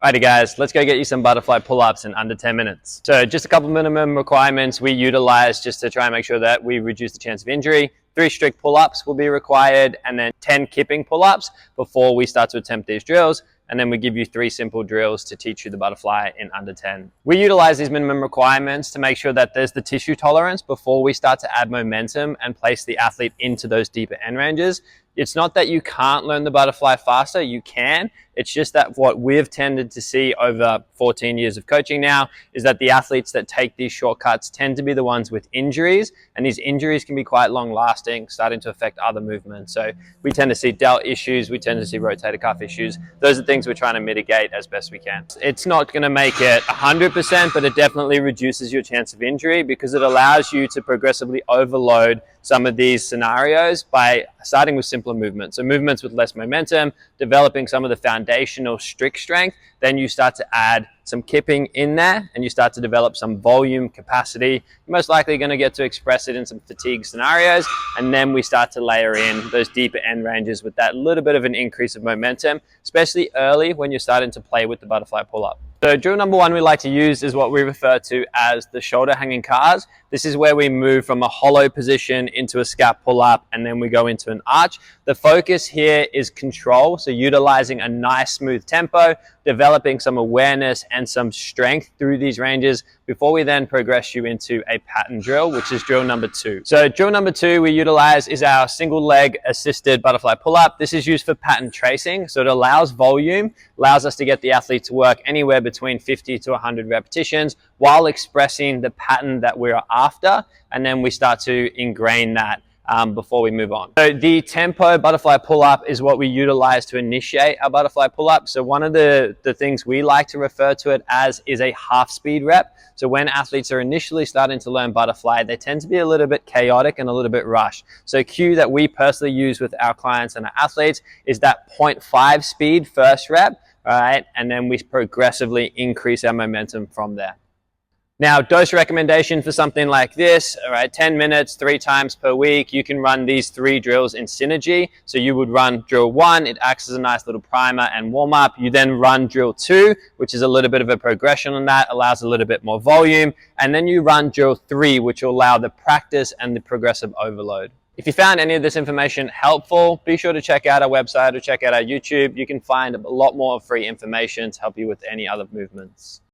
Alrighty guys, let's go get you some butterfly pull-ups in under 10 minutes. So just a couple minimum requirements we utilize just to try and make sure that we reduce the chance of injury. 3 strict pull-ups will be required, and then 10 kipping pull-ups before we start to attempt these drills. And then we give you 3 simple drills to teach you the butterfly in under 10. We utilize these minimum requirements to make sure that there's the tissue tolerance before we start to add momentum and place the athlete into those deeper end ranges. It's not that you can't learn the butterfly faster, you can. It's just that what we've tended to see over 14 years of coaching now is that the athletes that take these shortcuts tend to be the ones with injuries, and these injuries can be quite long lasting, starting to affect other movements. So we tend to see delt issues, we tend to see rotator cuff issues. Those are things we're trying to mitigate as best we can. It's not going to make it 100%, but it definitely reduces your chance of injury because it allows you to progressively overload some of these scenarios by starting with simpler movements. So movements with less momentum, developing some of the foundational strict strength, then you start to add some kipping in there and you start to develop some volume capacity. You're most likely going to get to express it in some fatigue scenarios, and then we start to layer in those deeper end ranges with that little bit of an increase of momentum, especially early when you're starting to play with the butterfly pull-up. So drill number 1 we like to use is what we refer to as the shoulder hanging CARs. This is where we move from a hollow position into a scap pull-up, and then we go into an arch. The focus here is control, so utilizing a nice smooth tempo, developing some awareness and some strength through these ranges before we then progress you into a pattern drill, which is drill number 2. So drill number 2 we utilize is our single leg assisted butterfly pull-up. This is used for pattern tracing, so it allows volume, allows us to get the athlete to work anywhere between 50 to 100 repetitions while expressing the pattern that we're after, and then we start to ingrain that before we move on. So the tempo butterfly pull-up is what we utilize to initiate our butterfly pull-up. So one of the things we like to refer to it as is a half speed rep. So when athletes are initially starting to learn butterfly, they tend to be a little bit chaotic and a little bit rushed. So a cue that we personally use with our clients and our athletes is that 0.5 speed first rep, all right? And then we progressively increase our momentum from there. Now, dose recommendation for something like this, all right, 10 minutes, 3 times per week. You can run these 3 drills in synergy. So you would run drill 1, it acts as a nice little primer and warm up. You then run drill 2, which is a little bit of a progression on that, allows a little bit more volume. And then you run drill 3, which will allow the practice and the progressive overload. If you found any of this information helpful, be sure to check out our website or check out our YouTube. You can find a lot more free information to help you with any other movements.